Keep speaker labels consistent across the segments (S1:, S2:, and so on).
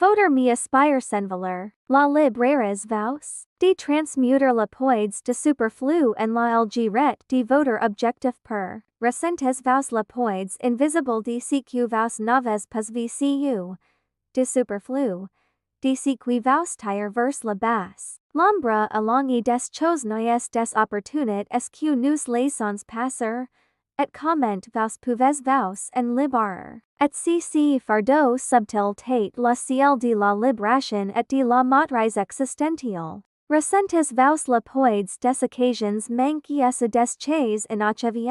S1: Votre me aspire s'envoler, la libérerez-vous, de transmuter la poids de superflu en la légèreté de votre objectif per, ressentez-vous la poids invisible de ce que vous n'avez pas vu, de superflu, de ce qui vous tire vers la base. L'ombre allongée des choses noyes des opportunités est que nous laissons passer, et comment vous pouvez-vous en libérer, et si fardeau subtil était le ciel de la libération et de la maîtrise existentielle. Ressentez-vous la poids des occasions manquées et des choses inachevées.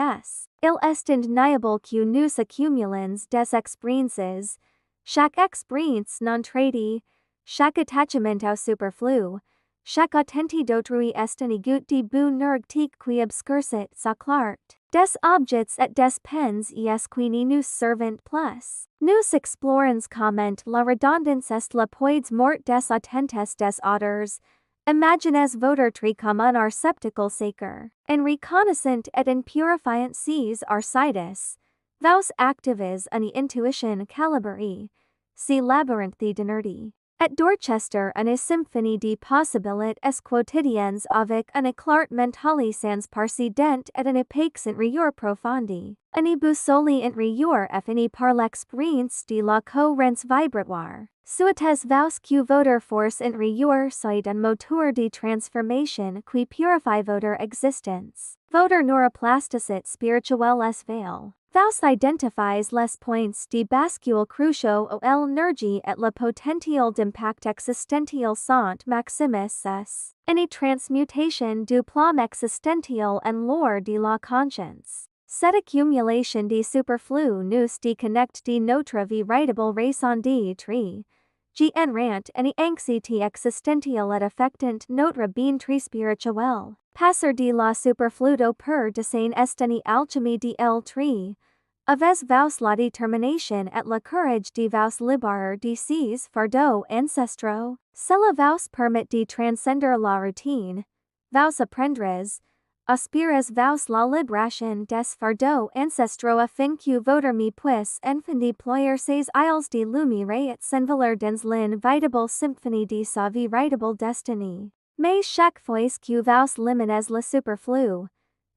S1: Il est indéniable que nous accumulons des expériences, chaque expérience non traitée, chaque attachement au superflu, chaque attente d'autrui est une goutte de bonheur qui obscurcit sa clarté. Des objets et des pensées qui nous servent plus. Nous explorons comment la redondance est la poids morte des attentes des autres. Imaginez votre tri comme un receptacle sacré. En reconnaissant et en purifiant ces arcides, vous activez une intuition calibrée, ce labyrinthe d'inertie. At Dorchester une symphonie de possibilités quotidiennes avec une éclairte mentale sans précédent et une épaissante rigueur profonde. Une boussole intérieure finie par l'expérience de la cohérence vibratoire. Souhaitez-vous que votre force intérieure soit un moteur de transformation qui purifie votre existence. Votre neuroplasticité spirituelle est veille. Vous identifiez les points de bascule cruciaux où l'énergie et le potentiel d'impact existentiel sont maximes. Une transmutation du plan existentiel en l'or de la conscience. Cette accumulation de superflu nous déconnecte de notre véritable raison d'être. Rant any anxiété existentielle et affectant notre bien-être spirituel. Passer de la superfludo per dessin est une alchimie de l'être. Avez-vous la détermination et le courage de vous libérer de ces fardeaux ancestraux? Cela vous permet de transcender la routine. Vous apprendrez, aspirez-vous la libération des fardeaux ancestraux afin que votre me puisse enfin déployer ses ailes de lumière et s'envoler dans l'invitable symphonie de sa véritable destinée. Mais chaque fois que vous liminez le superflu,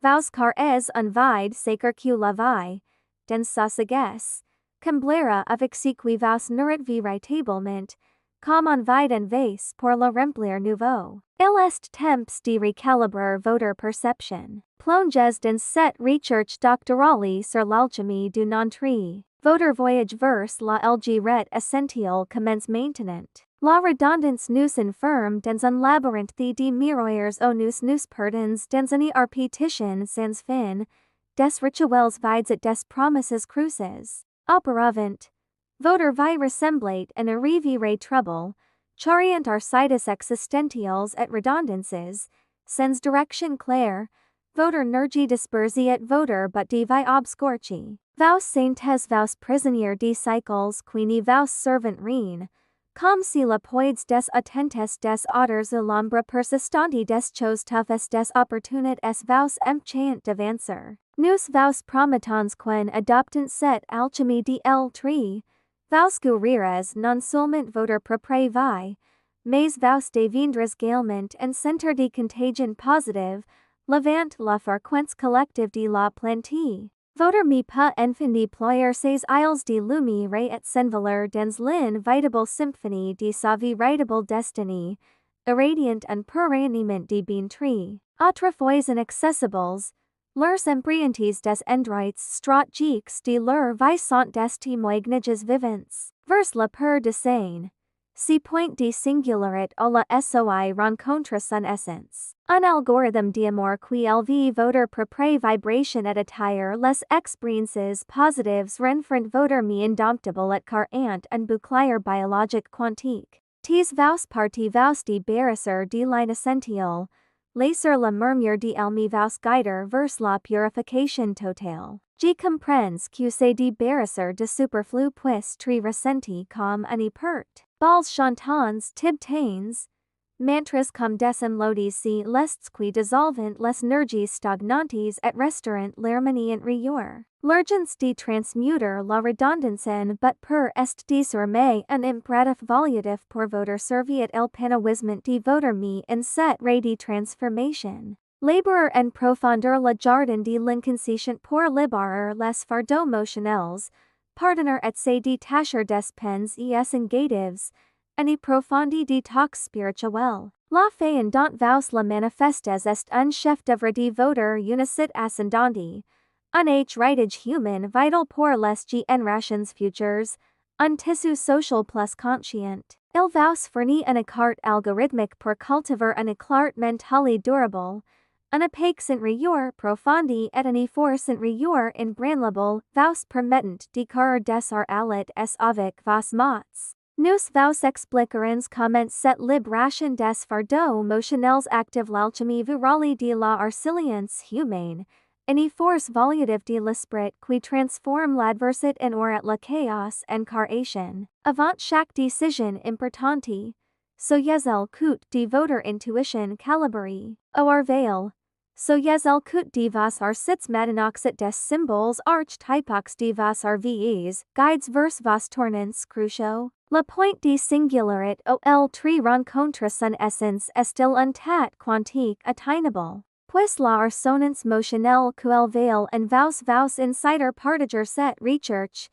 S1: vous carrez un vide sacré que la vie, dans sa sagesse, comblera avec ce qui vous nourrit véritablement, comme un vide en vase pour le remplir nouveau. Il est temps de recalibrer votre perception. Plongez dans cette recherche doctorale sur l'alchimie du non-tri. Votre voyage vers la légèreté essentielle commence maintenant. La redondance nous enferme dans un labyrinthe de miroirs où nous perdons dans une répétition sans fin, des rituels vides et des promesses creuses. Auparavant, votre vie ressemblait à une rivière trouble, charriant arcides existentielles et redondances, sans direction claire, votre énergie dispersée et votre but de vie obscurcie. Vous sentez-vous prisonnier de cycles qui ne vous servent rien, comme si la poids des attentes des autres ou l'ombre persistante des choses toughest des opportunités vous empêchant d'avancer. Nous vous promettons qu'en adoptant cette alchimie de l'être, vous guérirez non seulement votre propre vie, mais vous deviendrez également un centre de contagion positive, levant la fréquence collective de la planète. Votre me peut enfin déployer ses ailes de lumière et s'envoler dans l'invitable symphonie de sa véritable destinée, irradiant un pérennement de bien-être. Autrefois inaccessibles, leurs empreintes des endroits stratégiques de leur vie sont des témoignages vivants. Vers la peur de scène, ce point de singularité où la SOI rencontre son essence. Un algorithme d'amour qui élève votre propre vibration et attire les expériences positives renforce votre me indomptable et carrant un bouclier biologique quantique. Vous partez vous débarrasser de l'inessentiel, laisser la murmure de l'me vous guider vers la purification totale. Je comprends que se débarrasser de superflu puisse être ressenti comme une perte. Balles chantants tibtains, mantras cum decem lodis si lests qui dissolvent les nergis stagnantes et restaurant l'harmonie intérieure. L'urgence de transmuter la redondance but per est désormais un impératif volutif pour votre survie et l'épanouissement de votre vie in cette ray de transformation. Libérer en profondeur le jardin de l'inconscient pour libérer les fardeaux motionnels, pardonner et se détacher des peines et engatives, and y profondi détox spirituel. La fe en dont vous la manifestes est un chef d'œuvre de votre unicité ascendante, un héritage humain vital pour les générations futures, un tissu social plus conscient. Il vous fournit une carte algorithmique pour cultiver un éclair mental durable, un apex intérieur profondi et une force intérieure inébranlable vous permettant de carrer des arrêts avec vos mots. Nous vous expliquerons comment cette libération des fardeaux motionnels active l'alchimie virale de la résilience humaine, une force volutive de l'esprit qui transforme l'adversité en or et le chaos en création. Avant chaque décision importante, soyez à l'écoute de votre intuition calibrée. Au réveil, soyez à l'écoute de vos arcits matinoxit des symboles archetypiques de vos RVEs, guides vers vos tournants cruciaux. Le point de singularité au tri rencontre son essence est-il un tat quantique attainable? Puis la résonance motionnelle qu'elle veille en vous insider partager cette recherche,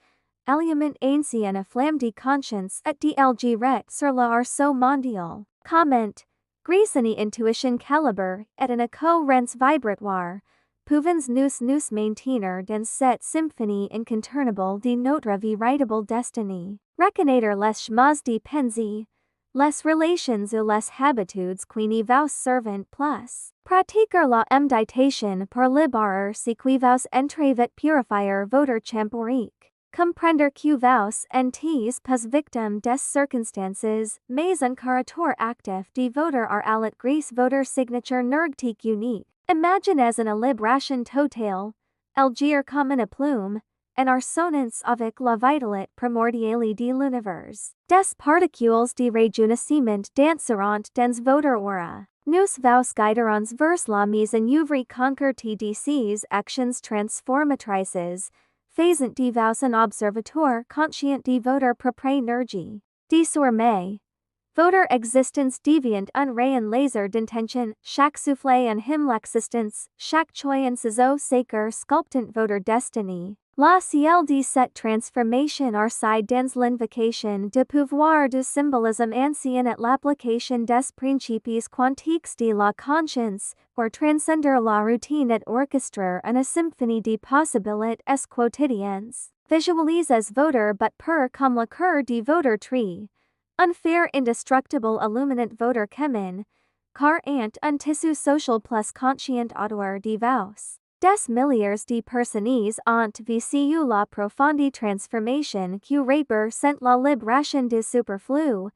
S1: alimente ainsi une flamme de conscience et de légèreté sur le arceau mondial. Comment, grâce à une intuition calibre et une cohérence vibratoire, pouvons-nous maintenir dans cette symphonie incontournable de notre véritable destinée. Reconnaître les chemins de pensée, les relations ou les habitudes qui ne vous servent plus. Pratiquer la méditation pour libérer ce qui vous entrave purifier votre temporique. Comprendre que vous n'êtes pas victime des circonstances, mais un caractère actif de votre art grâce votre signature énergétique unique. Imaginez une libération totale, agir comme une plume, en résonance avec la vitalité primordiale de l'univers. Des particules de rejuvenescement danseront dans votre aura. Nous vous guiderons vers la mise en œuvre concrète de ces actions transformatrices, faisant de vous un observateur conscient de votre propre énergie. Désormais, votre existence devient un rayon laser d'intention, chaque souffle en hymne l'existence, chaque choix en ciseau sacre sculptant votre destinée. La ciel de cette transformation reside dans l'invocation de pouvoir du symbolisme ancien et l'application des principes quantiques de la conscience, pour transcender la routine et orchestrer une symphonie de possibilités quotidiennes. Visualisez votre but per comme le cœur de votre tri. Un fer indestructible illuminant votre chemin, car ant un tissu social plus conscient autour de vous. Des milliers de personnes ont vécu la profonde transformation que représente la libération du superflu,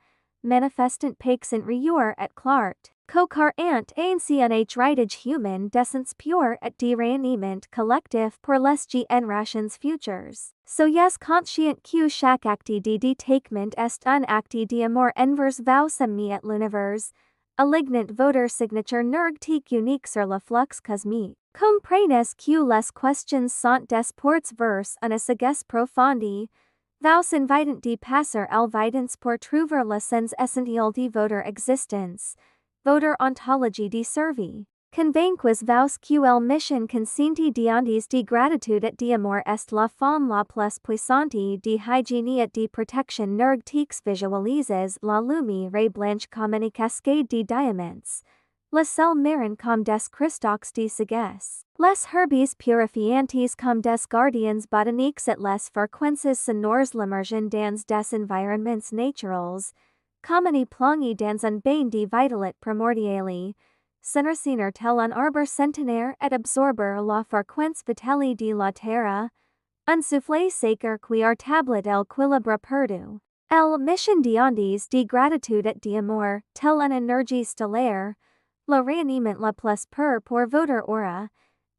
S1: manifestant paix intérieure et clart, co-carant ainsi un héritage humain d'essence pure et de rayonnement collectif pour les générations futures. Soyez conscient que chaque acte de détachement est un acte d'amour envers vous-même et l'univers, alignant votre signature énergétique unique sur le flux cosmique. Comprenez que les questions sont des portes vers une sagesse profonde, vous invitant de passer al vidance pour trouver le sens essentiel de votre existence, votre ontologie de survie. Convainquez-vous que la mission consciente d'andes de gratitude et d'amour est la femme la plus puissante de hygiène et de protection énergétique. Visualisez la lumière blanche comme une cascade de diamants. Le sel marin comme des cristaux de sagesse. Les herbes purifiantes comme des gardiens botaniques et les fréquences sonores l'immersion dans des environnements naturels, comme une plonge dans un bain de vitalité primordiale, s'enraciner tel un arbre centenaire et absorber la fréquence vitale de la terre, un souffle sacre qui rétablit l'équilibre perdu. La mission d'andes de gratitude et d'amour, tel une énergie stellaire, le rayonnement le plus pur pour votre aura,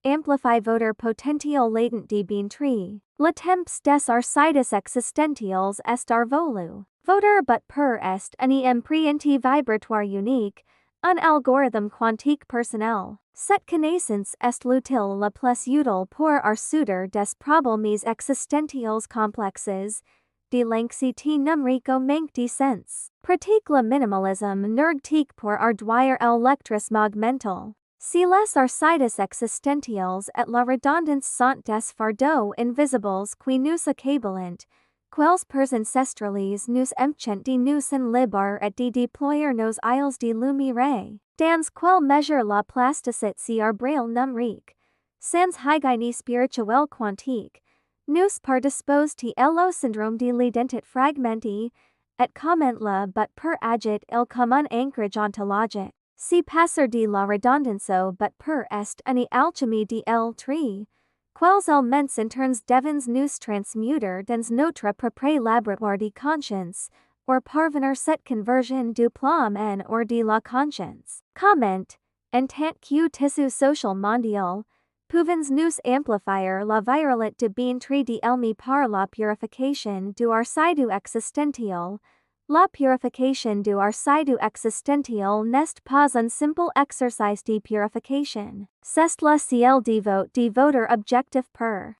S1: amplifie votre potentiel latent de bien-être. Le temps des arcides existentiels est arvolu. Voter but per est une empreinte vibratoire unique, un algorithme quantique personnel. Cette connaissance est l'utile la plus utile pour résoudre des problèmes existentiels complexes, de l'anxiété numérique au manque de sens. Pratique le minimalisme énergétique pour réduire l'électrisme mental. Si les arcides existentiels et la redondance sont des fardeaux invisibles qui nous accablent, quels pers ancestrales nous empchent de nous en liber et de déployer nos ailes de lumière, dans quelle mesure la plasticité cérébrale numérique, sans hygiène spirituelle quantique, nous prédispose au syndrome de l'identité fragmentée, et comment le but per agit il comme un ancrage ontologique. Si passer de la redondance au but per est une alchimie de l', quels elements internes devons nous transmuter dans notre propre laboratoire de conscience, or parvenir cette conversion du plomb en or de la conscience. Comment, en tant que tissu social mondial, pouvons nous amplifier la virulité de bien-être de l'ennemi par la purification du arcide existentiel. La purification du arcide existentiel n'est pas un simple exercice de purification. C'est le ciel de votre objectif per.